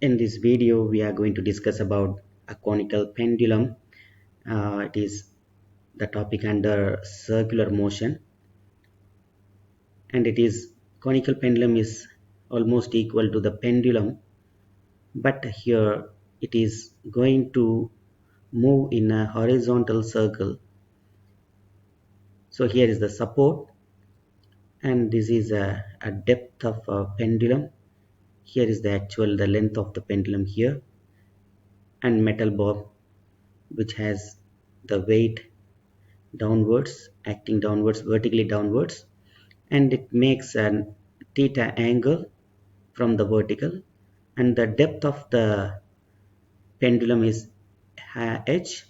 In this video, we are going to discuss about a conical pendulum. It is the topic under circular motion, and it is conical pendulum is almost equal to the pendulum, but here it is going to move in a horizontal circle. So here is the support, and this is a depth of a pendulum. Here is the length of the pendulum here, and metal bob which has the weight downwards, acting downwards, vertically downwards, and it makes an theta angle from the vertical, and the depth of the pendulum is h,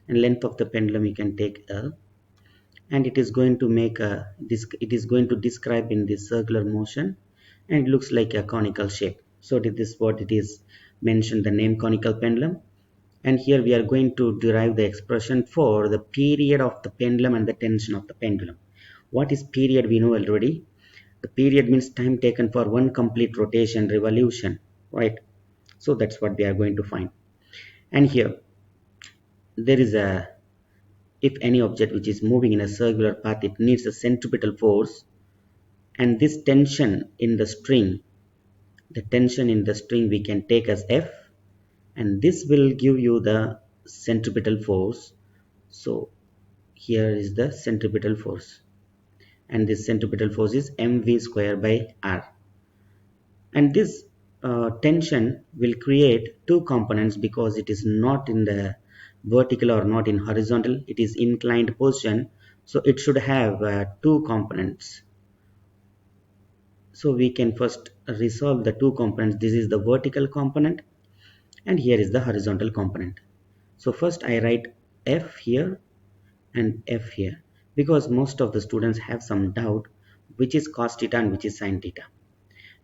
and length of the pendulum you can take L, and it is going to make it is going to describe in this circular motion, and it looks like a conical shape. So this is what it is mentioned, the name conical pendulum. And here we are going to derive the expression for the period of the pendulum and the tension of the pendulum. What is period? We know already. The period means time taken for one complete rotation, revolution, right? So that's what we are going to find. And here there is a, if any object which is moving in a circular path, it needs a centripetal force, and this tension in the string, the tension in the string we can take as F, and this will give you the centripetal force. So here is the centripetal force, and this centripetal force is mv square by r, and this tension will create two components because it is not in the vertical or not in horizontal, it is inclined position, so it should have two components. So we can first resolve the two components. This is the vertical component and here is the horizontal component. So first I write F here and F here, because most of the students have some doubt which is cos theta and which is sin theta.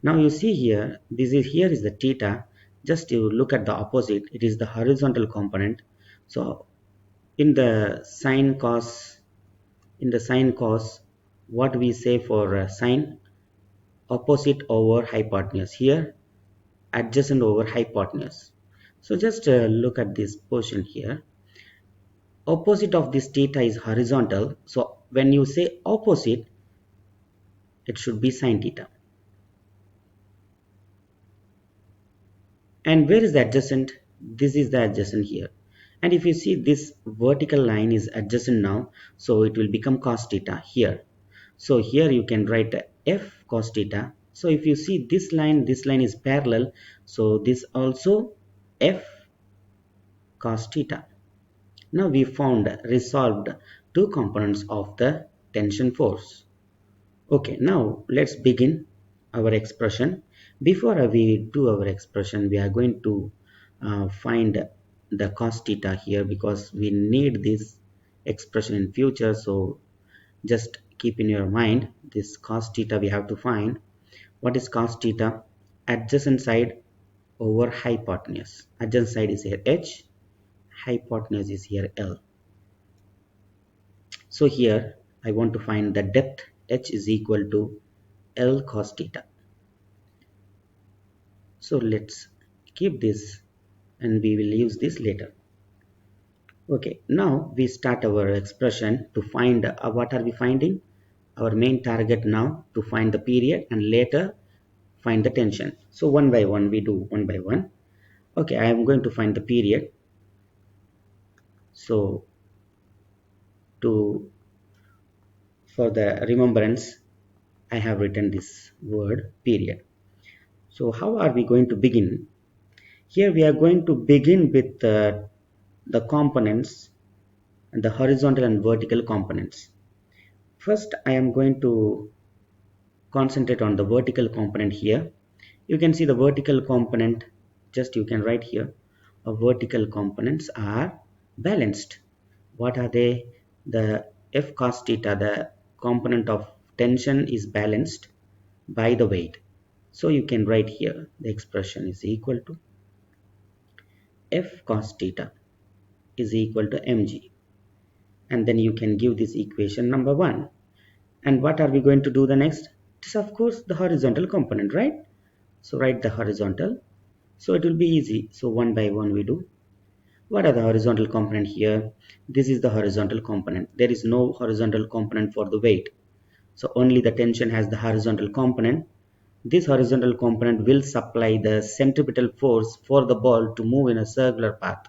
Now you see here, here is the theta. Just you look at the opposite, it is the horizontal component. So in the sine cos, what we say for sine, opposite over hypotenuse, here adjacent over hypotenuse. So just look at this portion here. Opposite of this theta is horizontal, so when you say opposite, it should be sin theta. And where is the adjacent? This is the adjacent here. And if you see this vertical line is adjacent now, so it will become cos theta here. So here you can write F cos theta. So if you see this line is parallel, so this also F cos theta. Now we resolved two components of the tension force. Okay, now let's begin our expression. Before we do our expression, we are going to find the cos theta here because we need this expression in future. So just keep in your mind this cos theta we have to find. What is cos theta? Adjacent side over hypotenuse. Adjacent side is here h, hypotenuse is here L. So here I want to find the depth h is equal to L cos theta. So let's keep this and we will use this later. Okay, now we start our expression to find what are we finding? Our main target now to find the period and later find the tension. So one by one we do one by one. Okay, I am going to find the period. So for the remembrance, I have written this word period. So how are we going to begin? Here we are going to begin with the components, the horizontal and vertical components. First, I am going to concentrate on the vertical component here. You can see the vertical component, just you can write here, vertical components are balanced. What are they? The F cos theta, the component of tension is balanced by the weight. So you can write here, the expression is equal to F cos theta is equal to mg, and then you can give this equation number 1. And what are we going to do the next? It is of course the horizontal component, right? So write the horizontal. So it will be easy. So one by one we do. What are the horizontal component here? This is the horizontal component. There is no horizontal component for the weight. So only the tension has the horizontal component. This horizontal component will supply the centripetal force for the ball to move in a circular path.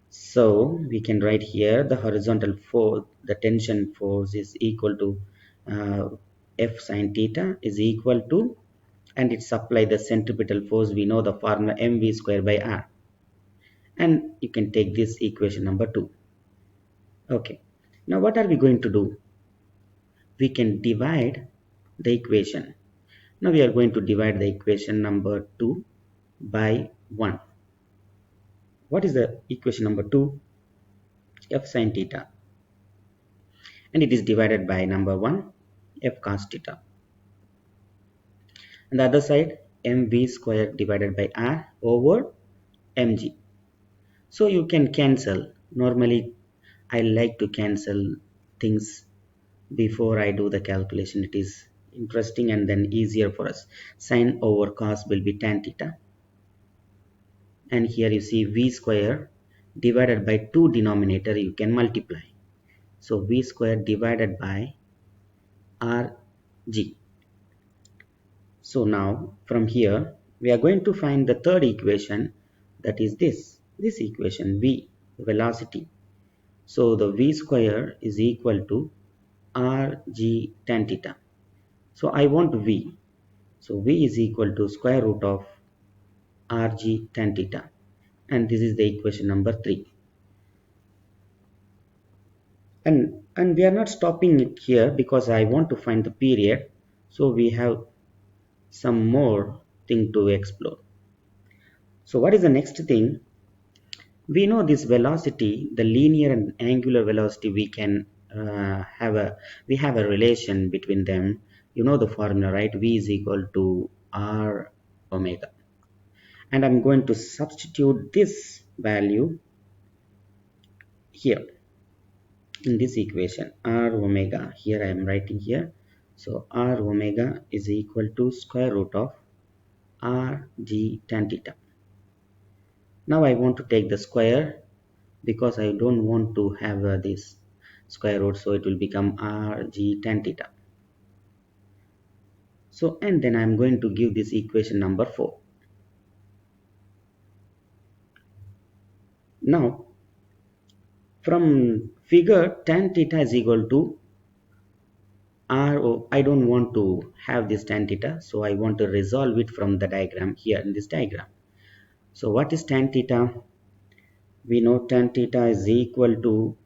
So we can write here the horizontal force, the tension force is equal to F sine theta is equal to, and it supply the centripetal force. We know the formula mv square by r, and you can take this equation number 2. Okay, now what are we going to do? We can divide the equation. Now we are going to divide the equation number 2 by 1. What is the equation number 2? F sine theta, and it is divided by number 1, F cos theta. And the other side, mv square divided by r over mg. So you can cancel. Normally I like to cancel things before I do the calculation. It is interesting and then easier for us. Sine over cos will be tan theta, and here you see v square divided by 2 denominator, you can multiply. So v square divided by rg. So now from here we are going to find the third equation, that is this equation v, velocity. So the v square is equal to rg tan theta. So I want v. So v is equal to square root of rg tan theta, and this is the equation number 3. And we are not stopping it here because I want to find the period. So we have some more thing to explore. So what is the next thing? We know this velocity, the linear and angular velocity, we have a relation between them. You know the formula, right? V is equal to r omega, and I'm going to substitute this value here in this equation. R omega, here I am writing here. So r omega is equal to square root of r g tan theta. Now I want to take the square because I don't want to have this square root, so it will become rg tan theta. So and then I'm going to give this equation number 4. Now from figure, tan theta is equal to r. I don't want to have this tan theta, so I want to resolve it from the diagram here in this diagram. So what is tan theta? We know tan theta is equal to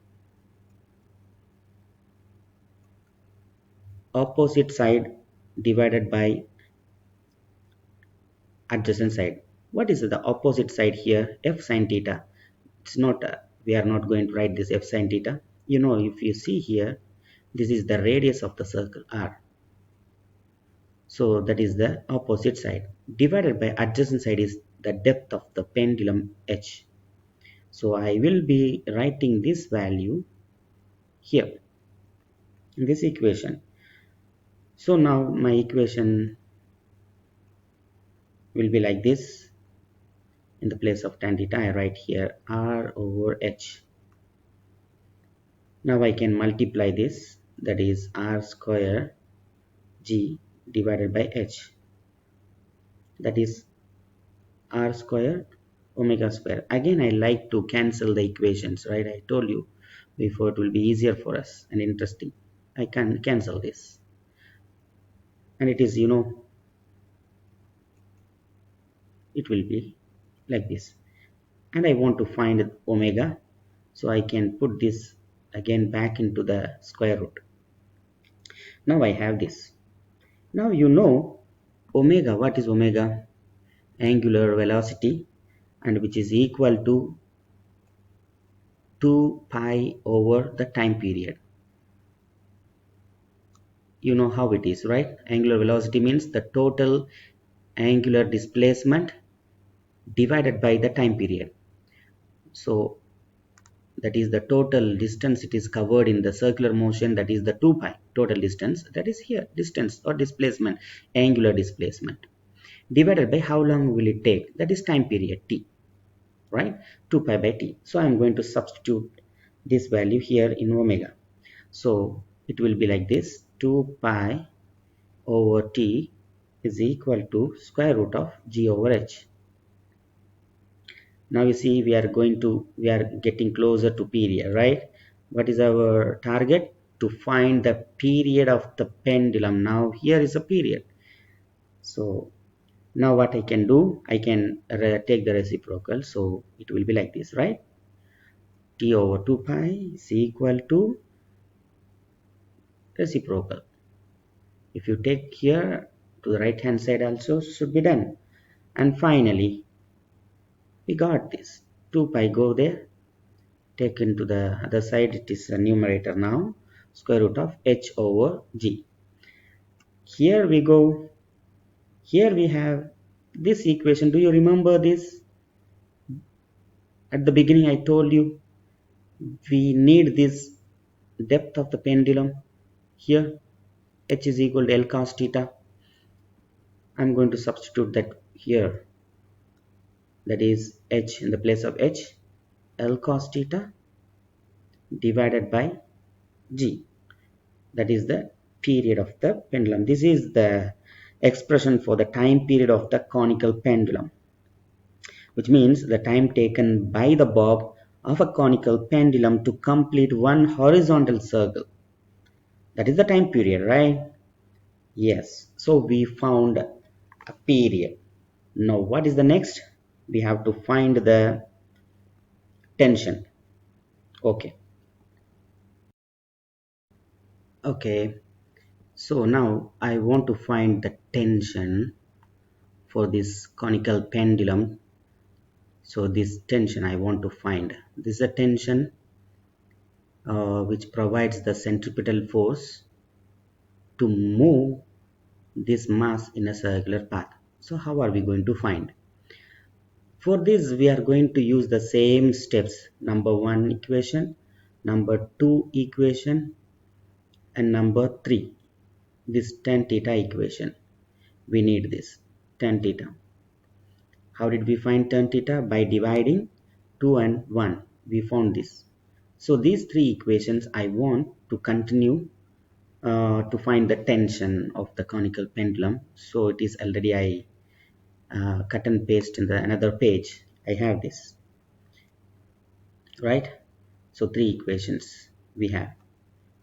opposite side divided by adjacent side. What is the opposite side here? F sine theta. It's not, we are not going to write this F sine theta. You know, if you see here, this is the radius of the circle r. So that is the opposite side. Divided by adjacent side is the depth of the pendulum h. So I will be writing this value here in this equation. So now my equation will be like this. In the place of tan theta, I write here r over h. Now I can multiply this, that is r square g divided by h, that is r square omega square. Again I like to cancel the equations, right? I told you before, it will be easier for us and interesting. I can cancel this, and it is, it will be like this. And I want to find omega, so I can put this again back into the square root. Now I have this. Now omega. What is omega? Angular velocity, and which is equal to 2 pi over the time period. You know how it is, right? Angular velocity means the total angular displacement divided by the time period. So that is the total distance it is covered in the circular motion, that is the 2 pi total distance, that is here distance or displacement, angular displacement. divided by how long will it take, that is time period t, right? 2 pi by t. So I'm going to substitute this value here in omega. So it will be like this: 2 pi over t is equal to square root of g over h. Now you see we are getting closer to period, right? What is our target? To find the period of the pendulum. Now here is a period. So now what I can do, I can take the reciprocal. So it will be like this, right? T over 2 pi is equal to reciprocal. If you take here to the right hand side also should be done. And finally we got this. 2 pi go there, taken to the other side, it is a numerator now, square root of h over g. Here we go, here we have this equation. Do you remember this? At the beginning I told you we need this depth of the pendulum. Here h is equal to L cos theta. I'm going to substitute that here, that is h in the place of h, L cos theta divided by g, that is the period of the pendulum. This is the expression for the time period of the conical pendulum, which means the time taken by the bob of a conical pendulum to complete one horizontal circle. That is the time period, right? Yes. So we found a period. Now what is the next? We have to find the tension. Okay. Okay. So now I want to find the tension for this conical pendulum. So this tension I want to find. This is a tension which provides the centripetal force to move this mass in a circular path. So how are we going to find? For this we are going to use the same steps. Number 1 equation, number 2 equation, and number 3. This tan theta equation. We need this tan theta. How did we find tan theta? By dividing 2 and 1. We found this. So these three equations I want to continue to find the tension of the conical pendulum. So it is already I cut and paste in the another page. I have this, right? So three equations we have: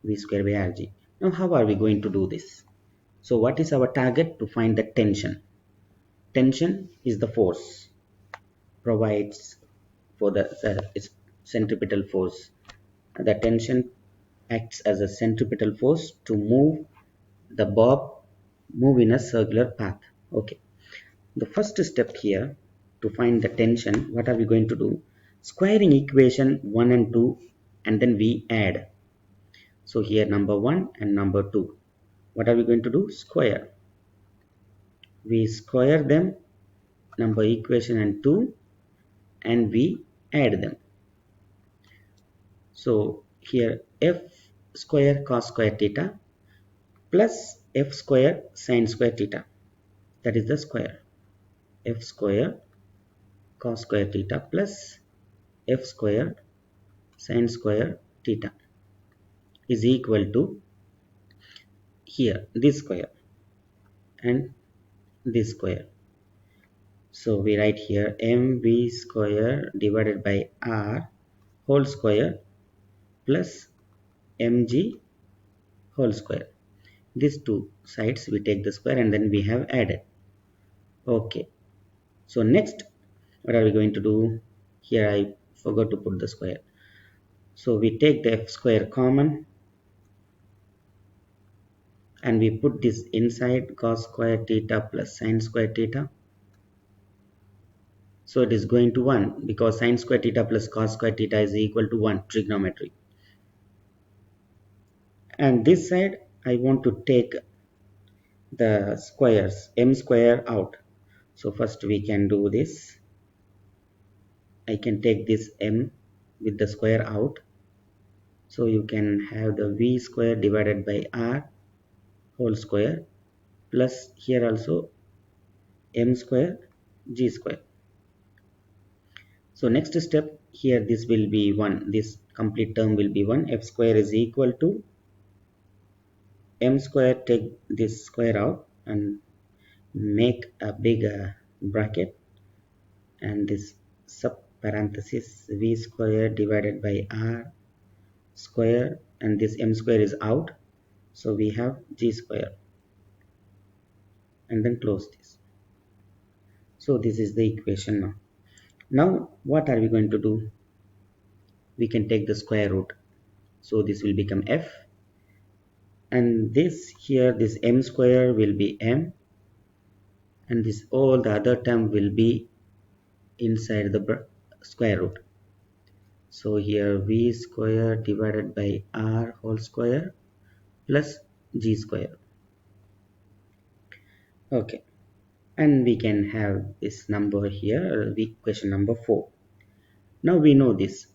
v square by rg. Now how are we going to do this? So what is our target? To find the tension. Tension is the force provides for the centripetal force. The tension acts as a centripetal force to move in a circular path. Okay. The first step here, to find the tension, what are we going to do? Squaring equation 1 and 2, and then we add. So here number 1 and number 2. What are we going to do? Square. We square them, number equation and 2, and we add them. So here f square cos square theta plus f square sin square theta, that is the square. F square cos square theta plus f square sin square theta is equal to here this square and this square. So we write here mv square divided by r whole square plus mg whole square. These two sides we take the square and then we have added. Okay. So next, what are we going to do? Here I forgot to put the square. So we take the f square common and we put this inside cos square theta plus sin square theta. So it is going to 1 because sin square theta plus cos square theta is equal to 1, trigonometry. And this side I want to take the squares, m square out. So first we can do this. I can take this m with the square out. So you can have the v square divided by r whole square plus here also m square g square. So next step here, this will be 1. This complete term will be 1. F square is equal to m square. Take this square out and make a big bracket, and this sub parenthesis v square divided by r square, and this m square is out, so we have g square, and then close this. So this is the equation now. Now what are we going to do? We can take the square root, so this will become f, and this here, this m square will be m, and this all the other term will be inside the square root. So here v square divided by r whole square plus g square. Okay, and we can have this number here, equation number 4. Now we know this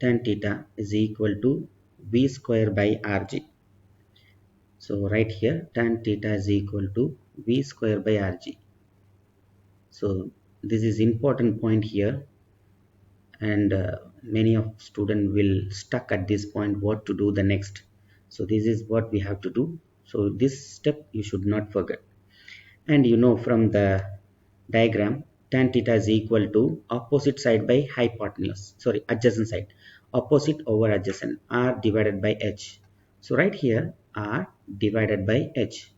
tan theta is equal to v square by rg. So right here, tan theta is equal to v square by rg. So this is important point here, and many of students will stuck at this point what to do the next. So this is what we have to do. So this step you should not forget. And you know from the diagram, tan theta is equal to opposite side by hypotenuse, sorry, adjacent side, opposite over adjacent, r divided by h. So right here, r divided by h.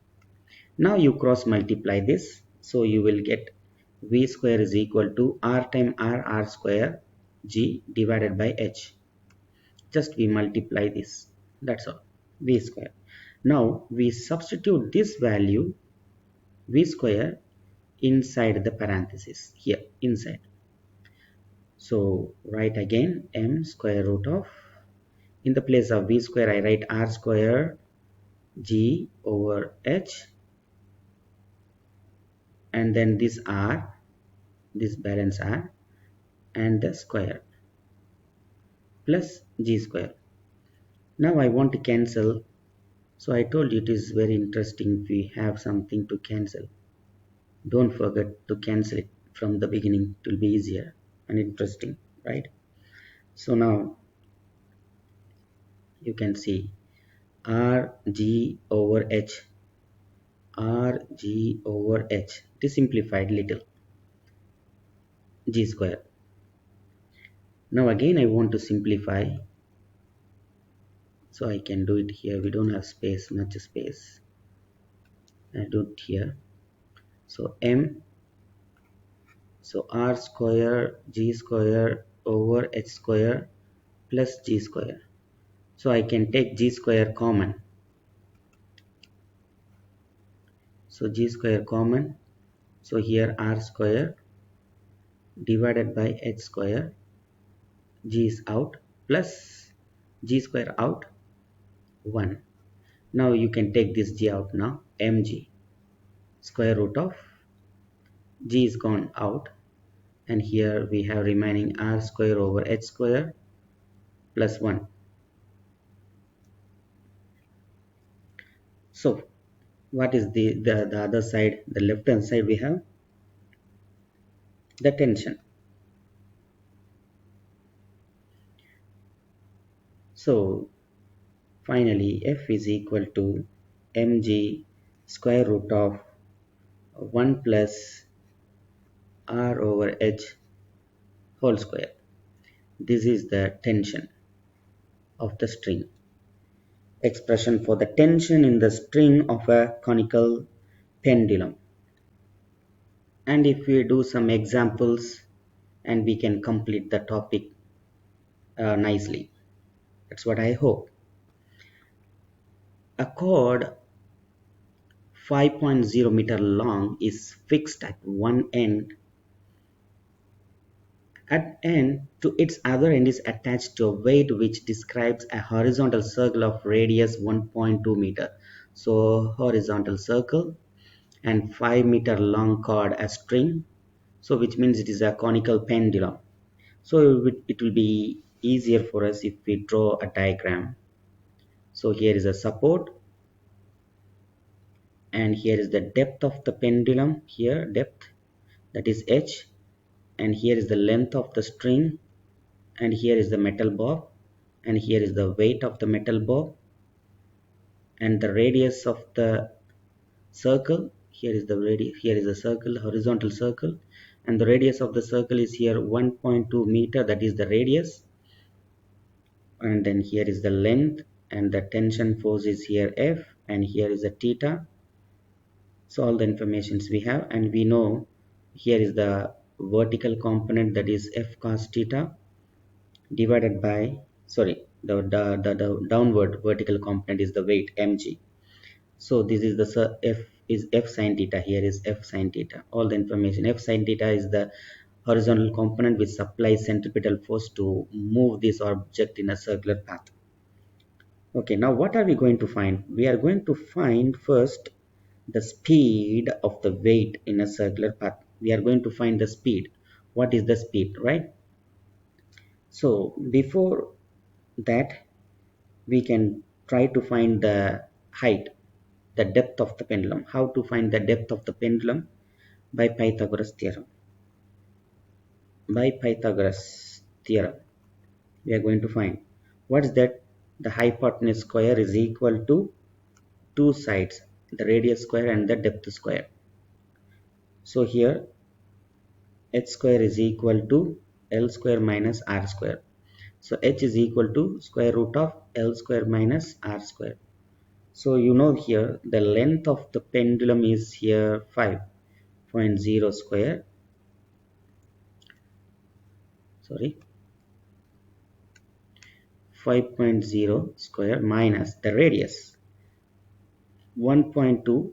Now you cross multiply this, so you will get v square is equal to r time r square g divided by h. Just we multiply this, that's all, v square. Now we substitute this value v square inside the parenthesis here inside. So write again m square root of, in the place of v square I write r square g over h, and then this r, this balance r, and the square plus g square. Now I want to cancel, so I told you it is very interesting if we have something to cancel. Don't forget to cancel it from the beginning, it will be easier and interesting, right? So now you can see r g over h, r g over h, it is simplified little, g square. Now again I want to simplify, so I can do it here. We don't have space, much space. I do it here. So m, so r square g square over h square plus g square. So I can take g square common. So g square common. So here r square divided by h square, g is out, plus g square out, 1. Now you can take this g out now, mg square root of, g is gone out, and here we have remaining r square over h square plus 1. So what is the other side, the left hand side? We have the tension. So finally F is equal to mg square root of 1 plus r over h whole square. This is the tension of the string. Expression for the tension in the string of a conical pendulum. And if we do some examples, and we can complete the topic nicely. That's what I hope. A cord 5.0 meter long is fixed at one end. At end to its other end is attached to a weight which describes a horizontal circle of radius 1.2 meter. So horizontal circle, and 5 meter long cord, a string, so which means it is a conical pendulum. So it will be easier for us if we draw a diagram. So here is a support, and here is the depth of the pendulum, here depth, that is h, and here is the length of the string, and here is the metal bob, and here is the weight of the metal bob, and the radius of the circle. Here is the radius, here is the circle, horizontal circle, and the radius of the circle is here 1.2 meter, that is the radius. And then here is the length, and the tension force is here F, and here is the theta. So all the informations we have, and we know here is the vertical component, that is F cos theta, divided by, sorry, the downward vertical component is the weight mg. So this is the F is F sin theta, here is F sin theta, all the information. F sin theta is the horizontal component which supplies centripetal force to move this object in a circular path. Okay, now what are we going to find? We are going to find first the speed of the weight in a circular path. We are going to find the speed. What is the speed, right? So before that, we can try to find the height, the depth of the pendulum. How to find the depth of the pendulum? By Pythagoras theorem. By Pythagoras theorem, we are going to find what is that? The hypotenuse square is equal to two sides, the radius square and the depth square. So here h square is equal to L square minus R square. So h is equal to square root of L square minus R square. So you know here the length of the pendulum is here 5.0 square. Sorry, 5.0 square minus the radius 1.2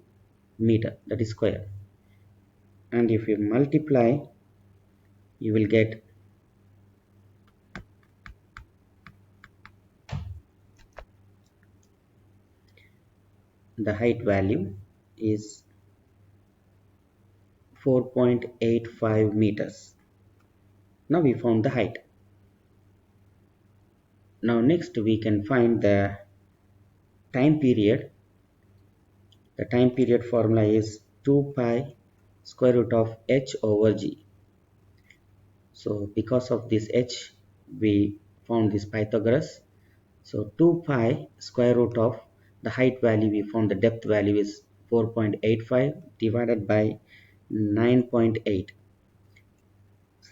meter, that is square. And if you multiply, you will get the height value is 4.85 meters. Now we found the height. Now next we can find the time period. The time period formula is 2 pi square root of h over g. So because of this h, we found this Pythagoras. So 2 pi square root of the height value, we found the depth value is 4.85 divided by 9.8.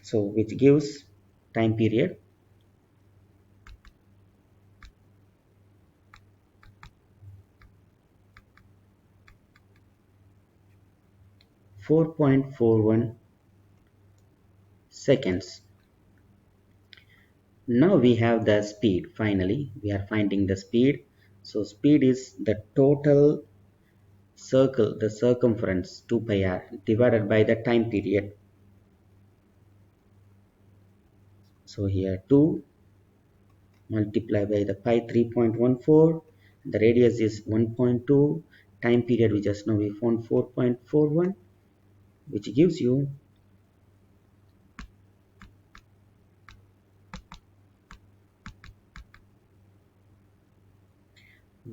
So which gives time period 4.41 seconds. Now we have the speed. Finally we are finding the speed. So speed is the total circle, the circumference 2 pi r divided by the time period. So here 2 multiplied by the pi 3.14, the radius is 1.2, time period we just know we found 4.41, which gives you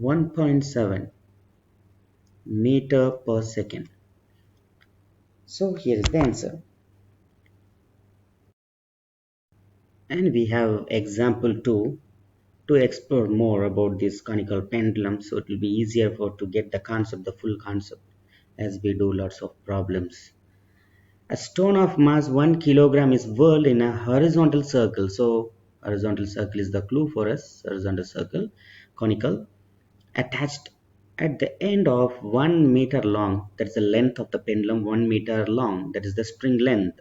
1.7 meter per second. So here is the answer. And we have example 2 to explore more about this conical pendulum, so it will be easier for to get the concept, the full concept, as we do lots of problems. A stone of mass 1 kilogram is whirled in a horizontal circle. So horizontal circle is the clue for us. Horizontal circle, conical, attached at the end of 1 meter long. That is the length of the pendulum, 1 meter long. That is the string length.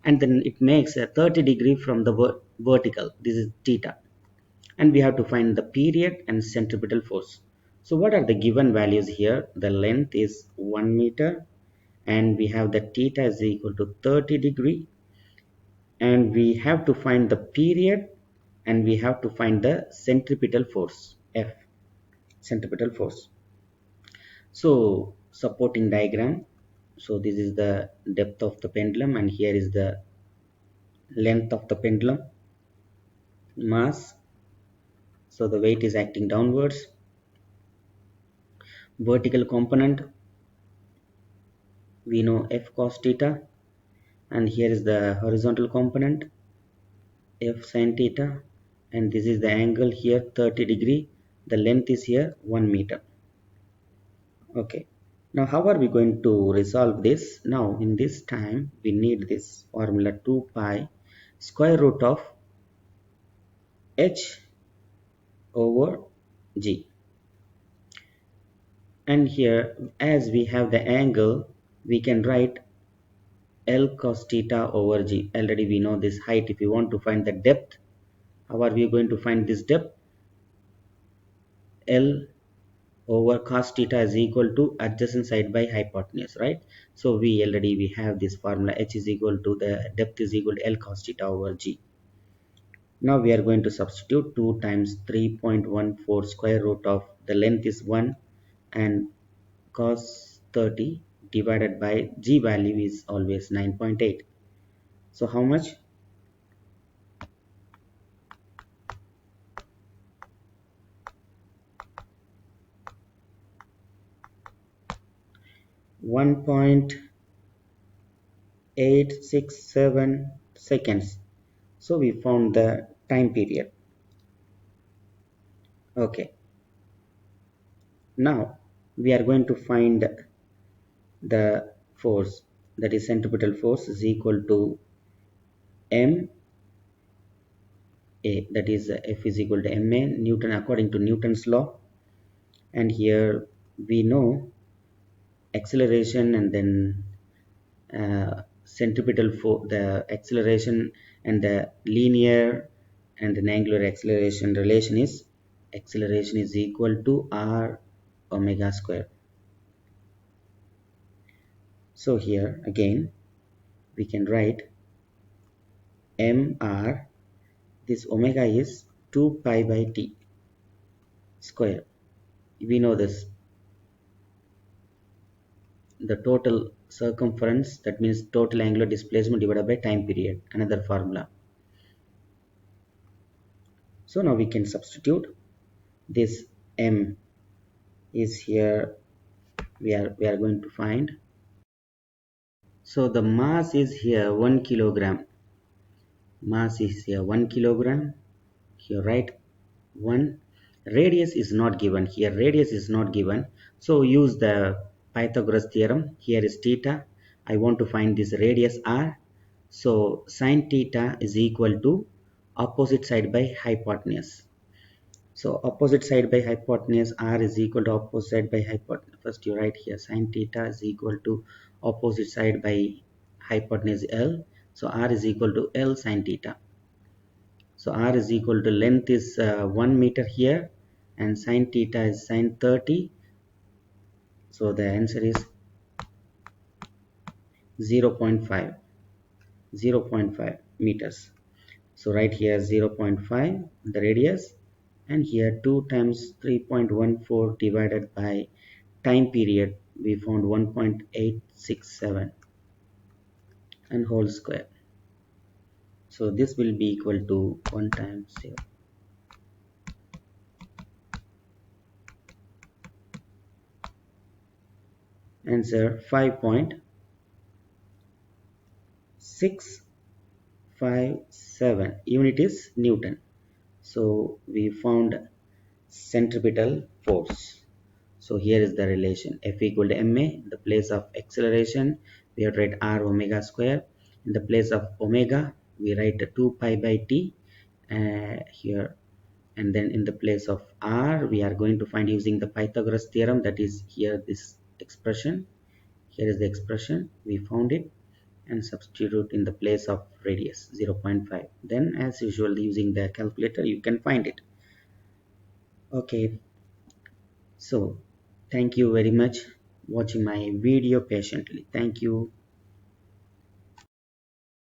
And then it makes a 30-degree from the vertical. This is theta. And we have to find the period and centripetal force. So what are the given values here? The length is 1 meter, and we have the theta is equal to 30-degree, and we have to find the period, and we have to find the centripetal force, F, centripetal force. So supporting diagram. So this is the depth of the pendulum, and here is the length of the pendulum, mass. So the weight is acting downwards. Vertical component, we know f cos theta, and here is the horizontal component f sin theta, and this is the angle here 30 degree. The length is here 1 meter. Okay, now how are we going to resolve this? Now in this time we need this formula 2 pi square root of h over g, and here as we have the angle we can write L cos theta over g. Already we know this height. If we want to find the depth, how are we going to find this depth? L over cos theta is equal to adjacent side by hypotenuse, right? So we have this formula, h is equal to the depth is equal to L cos theta over g. Now we are going to substitute 2 times 3.14 square root of the length is 1 and cos 30 divided by g value is always 9.8. So how much? 1.867 seconds. So we found the time period. Okay, now we are going to find the force, that is centripetal force is equal to ma, that is F is equal to ma Newton according to Newton's law. And here we know acceleration and then centripetal force, the acceleration and the linear and an angular acceleration relation is acceleration is equal to r omega square. So here again we can write mr, this omega is 2 pi by t square. We know this, the total circumference, that means total angular displacement divided by time period, another formula. So now we can substitute this m is here, we are going to find. So the mass is here 1 kilogram, mass is here 1 kilogram, here write 1. Radius is not given, here radius is not given, so use the Pythagoras theorem. Here is theta, I want to find this radius r, so sine theta is equal to opposite side by hypotenuse. So opposite side by hypotenuse, r is equal to opposite side by hypotenuse. First you write here sine theta is equal to opposite side by hypotenuse L. So r is equal to L sine theta. So r is equal to length is 1 meter here and sine theta is sine 30. So the answer is 0.5, 0.5 meters. So right here 0.5 the radius, and here 2 times 3.14 divided by time period, we found 1.867 and whole square. So this will be equal to 1 times 0. Answer 5.657. Unit is Newton. So we found centripetal force. So here is the relation, F equal to ma. In the place of acceleration we have to write r omega square. In the place of omega we write 2 pi by t here, and then in the place of r we are going to find using the Pythagoras theorem, that is here this expression. Here is the expression, we found it, and substitute in the place of radius 0.5. Then as usual using the calculator you can find it. Okay, so thank you very much watching my video patiently. Thank you.